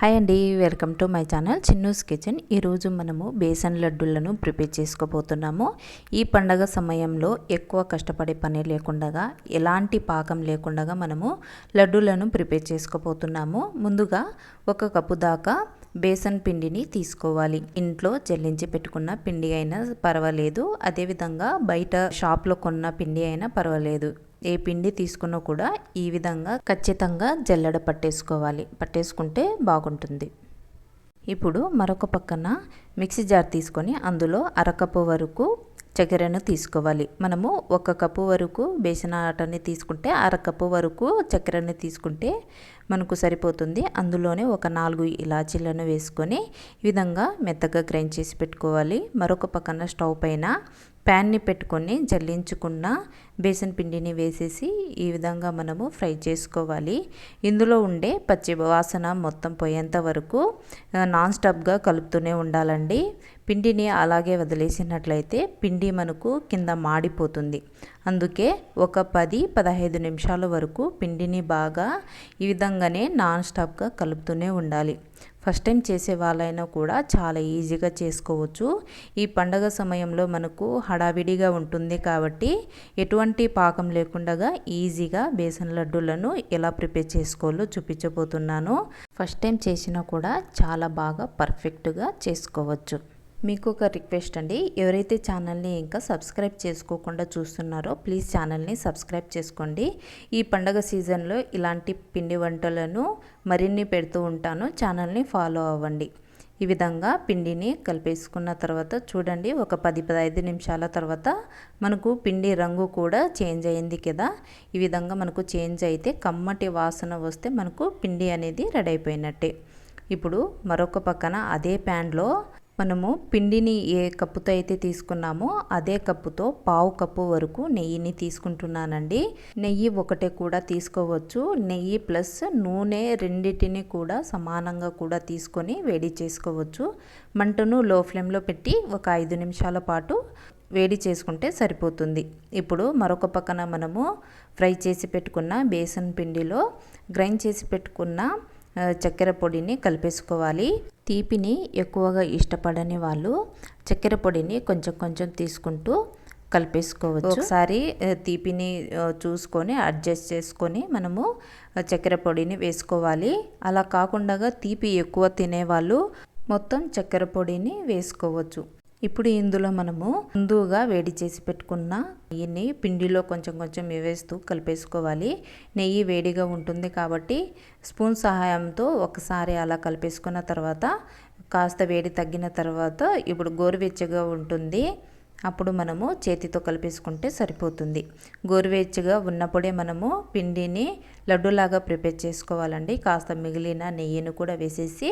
Hi అండి, welcome to my channel Chinnu's kitchen. ఈరోజు మనము బేసన్ లడ్డూలను ప్రిపేర్ చేసుకోబోతున్నాము. ఈ పండగ సమయంలో ఎక్కువ కష్టపడే పని లేకుండా, ఎలాంటి పాకం లేకుండా మనము లడ్డూలను ప్రిపేర్ చేసుకోబోతున్నాము. ముందుగా 1 కప్పు దాకా బేసన్ పిండిని తీసుకోవాలి. ఇంట్లో జల్లించి పెట్టుకున్న పిండి అయినా పర్వాలేదు, అదేవిధంగా బయట షాప్లో కొన్న పిండి అయినా పర్వాలేదు. ఏ పిండి తీసుకున్నా కూడా ఈ విధంగా ఖచ్చితంగా జల్లెడ పట్టేసుకుంటే బాగుంటుంది. ఇప్పుడు మరొక పక్కన మిక్సీ జార్ తీసుకొని అందులో 1/2 కప్పు వరకు చక్కెరను తీసుకోవాలి. మనము 1 కప్పు వరకు బేసన్ ఆటని తీసుకుంటే 1/2 కప్పు వరకు చక్కెరని తీసుకుంటే మనకు సరిపోతుంది. అందులోనే ఒక 4 ఇలాచీలను వేసుకొని ఈ విధంగా మెత్తగా గ్రైండ్ చేసి పెట్టుకోవాలి. మరొక పక్కన స్టవ్ పైన ప్యాన్ని పెట్టుకొని జల్లించుకున్న బేసన్ పిండిని వేసేసి ఈ విధంగా మనము ఫ్రై చేసుకోవాలి. ఇందులో ఉండే పచ్చి వాసన మొత్తం పోయేంత వరకు నాన్ స్టాప్గా కలుపుతూనే ఉండాలండి. పిండిని అలాగే వదిలేసినట్లయితే పిండి మనకు కింద మాడిపోతుంది. అందుకే ఒక 10-15 నిమిషాల వరకు పిండిని బాగా ఈ విధంగానే నాన్ స్టాప్గా కలుపుతూనే ఉండాలి. ఫస్ట్ టైం చేసే వాళ్ళైనా కూడా చాలా ఈజీగా చేసుకోవచ్చు. ఈ పండగ సమయంలో మనకు హడావిడిగా ఉంటుంది కాబట్టి ఎటువంటి పాకం లేకుండా ఈజీగా బేసన్ లడ్డూలను ఎలా ప్రిపేర్ చేసుకోవాలో చూపించబోతున్నాను. ఫస్ట్ టైం చేసినా కూడా చాలా బాగా పర్ఫెక్ట్గా చేసుకోవచ్చు. మీకు ఒక రిక్వెస్ట్ అండి, ఎవరైతే ఛానల్ని ఇంకా సబ్స్క్రైబ్ చేసుకోకుండా చూస్తున్నారో ప్లీజ్ ఛానల్ని సబ్స్క్రైబ్ చేసుకోండి. ఈ పండగ సీజన్లో ఇలాంటి పిండి వంటలను మరిన్ని పెడుతూ ఉంటాను, ఛానల్ని ఫాలో అవ్వండి. ఈ విధంగా పిండిని కలిపేసుకున్న తర్వాత చూడండి, ఒక 10-15 నిమిషాల తర్వాత మనకు పిండి రంగు కూడా చేంజ్ అయింది కదా. ఈ విధంగా మనకు చేంజ్ అయితే కమ్మటి వాసన వస్తే మనకు పిండి అనేది రెడీ అయిపోయినట్టే. ఇప్పుడు మరొక పక్కన అదే ప్యాన్లో మనము పిండిని ఏ కప్పుతో అయితే తీసుకున్నామో అదే కప్పుతో 1/2 కప్పు వరకు నెయ్యిని తీసుకుంటున్నానండి. నెయ్యి ఒకటే కూడా తీసుకోవచ్చు. నెయ్యి ప్లస్ నూనె రెండింటిని కూడా సమానంగా కూడా తీసుకొని వేడి చేసుకోవచ్చు. మంటను లో ఫ్లేమ్లో పెట్టి ఒక 5 నిమిషాల పాటు వేడి చేసుకుంటే సరిపోతుంది. ఇప్పుడు మరొక పక్కన మనము ఫ్రై చేసి పెట్టుకున్న బేసన్ పిండిలో గ్రైండ్ చేసి పెట్టుకున్న చక్కెర పొడిని కలిపేసుకోవాలి. తీపిని ఎక్కువగా ఇష్టపడని వాళ్ళు చక్కెర పొడిని కొంచెం కొంచెం తీసుకుంటూ కలిపేసుకోవచ్చు. ఒకసారి తీపిని చూసుకొని అడ్జస్ట్ చేసుకొని మనము చక్కెర పొడిని వేసుకోవాలి. అలా కాకుండా తీపి ఎక్కువ తినేవాళ్ళు మొత్తం చక్కెర పొడిని వేసుకోవచ్చు. ఇప్పుడు ఇందులో మనము ముందుగా వేడి చేసి పెట్టుకున్న నెయ్యిని పిండిలో కొంచెం కొంచెం వేస్తూ కలిపేసుకోవాలి. నెయ్యి వేడిగా ఉంటుంది కాబట్టి స్పూన్ సహాయంతో ఒకసారి అలా కలిపేసుకున్న తర్వాత కాస్త వేడి తగ్గిన తర్వాత ఇప్పుడు గోరువెచ్చగా ఉంటుంది, అప్పుడు మనము చేతితో కలిపేసుకుంటే సరిపోతుంది. గోరువెచ్చగా ఉన్నప్పుడే మనము పిండిని లడ్డూలాగా ప్రిపేర్ చేసుకోవాలండి. కాస్త మిగిలిన నెయ్యిని కూడా వేసేసి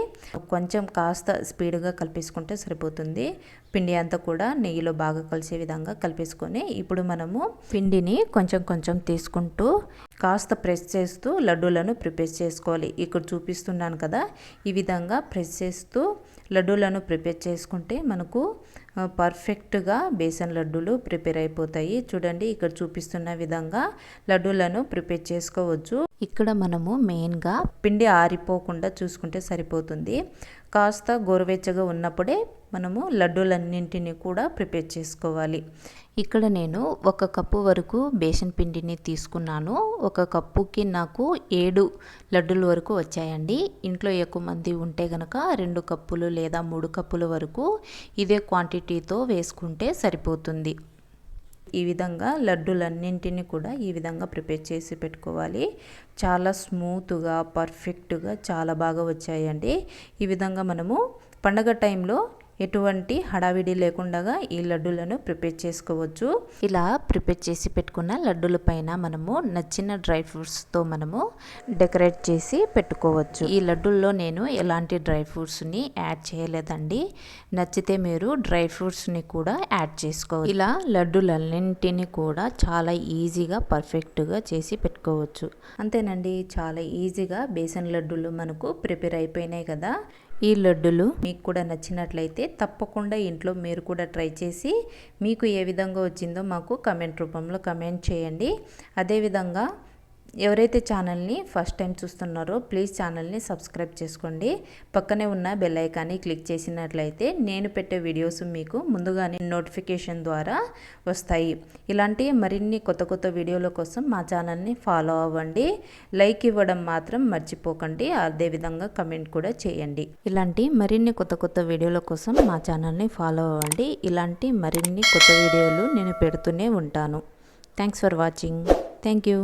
కొంచెం కాస్త స్పీడ్గా కలిపేసుకుంటే సరిపోతుంది. పిండి అంతా కూడా నెయ్యిలో బాగా కలిసే విధంగా కలిపేసుకొని ఇప్పుడు మనము పిండిని కొంచెం కొంచెం తీసుకుంటూ కాస్త ప్రెస్ చేస్తూ లడ్డూలను ప్రిపేర్ చేసుకోవాలి. ఇక్కడ చూపిస్తున్నాను కదా, ఈ విధంగా ప్రెస్ చేస్తూ లడ్డూలను ప్రిపేర్ చేసుకుంటే మనకు పర్ఫెక్ట్గా బేసన్ లడ్డూలు ప్రిపేర్ అయిపోతాయి. చూడండి, ఇక్కడ చూపిస్తున్న విధంగా లడ్డూలను ప్రిపేర్ చేసుకోవచ్చు. ఇక్కడ మనము మెయిన్గా పిండి ఆరిపోకుండా చూసుకుంటే సరిపోతుంది. కాస్త గోరువెచ్చగా ఉన్నప్పుడే మనము లడ్డూలన్నింటినీ కూడా ప్రిపేర్ చేసుకోవాలి. ఇక్కడ నేను 1 కప్పు వరకు బేసన్ పిండిని తీసుకున్నాను. 1 కప్పుకి నాకు 7 లడ్డూల వరకు వచ్చాయండి. ఇంట్లో ఎక్కువ మంది ఉంటే కనుక 2 కప్పులు లేదా 3 కప్పుల వరకు ఇదే క్వాంటిటీతో వేసుకుంటే సరిపోతుంది. ఈ విధంగా లడ్డూలన్నింటినీ కూడా ఈ విధంగా ప్రిపేర్ చేసి పెట్టుకోవాలి. చాలా స్మూత్గా పర్ఫెక్ట్గా చాలా బాగా వచ్చాయండి. ఈ విధంగా మనము పండగ టైంలో ఎటువంటి హడావిడి లేకుండా ఈ లడ్డూలను ప్రిపేర్ చేసుకోవచ్చు. ఇలా ప్రిపేర్ చేసి పెట్టుకున్న లడ్డూల పైన మనము నచ్చిన డ్రై ఫ్రూట్స్తో మనము డెకరేట్ చేసి పెట్టుకోవచ్చు. ఈ లడ్డూల్లో నేను ఎలాంటి డ్రై ఫ్రూట్స్ని యాడ్ చేయలేదండి. నచ్చితే మీరు డ్రై ఫ్రూట్స్ని కూడా యాడ్ చేసుకోవచ్చు. ఇలా లడ్డూలన్నింటినీ కూడా చాలా ఈజీగా పర్ఫెక్ట్గా చేసి పెట్టుకోవచ్చు. అంతేనండి, చాలా ఈజీగా బేసన్ లడ్డూలు మనకు ప్రిపేర్ అయిపోయినాయి కదా. ఈ లడ్డూలు మీకు కూడా నచ్చినట్లయితే తప్పకుండా ఇంట్లో మీరు కూడా ట్రై చేసి మీకు ఏ విధంగా వచ్చిందో మాకు కమెంట్ రూపంలో కమెంట్ చేయండి. అదేవిధంగా ఎవరైతే ఛానల్ని ఫస్ట్ టైం చూస్తున్నారో ప్లీజ్ ఛానల్ని సబ్స్క్రైబ్ చేసుకోండి. పక్కనే ఉన్న బెల్ ఐకాన్ని క్లిక్ చేసినట్లయితే నేను పెట్టే వీడియోస్ మీకు ముందుగానే నోటిఫికేషన్ ద్వారా వస్తాయి. ఇలాంటి మరిన్ని కొత్త వీడియోల కోసం మా ఛానల్ని ఫాలో అవ్వండి. లైక్ ఇవ్వడం మాత్రం మర్చిపోకండి. అదేవిధంగా కమెంట్ కూడా చేయండి. ఇలాంటి మరిన్ని కొత్త వీడియోల కోసం మా ఛానల్ని ఫాలో అవ్వండి. ఇలాంటి మరిన్ని కొత్త వీడియోలు నేను పెడుతూనే ఉంటాను. Thanks for watching. Thank you.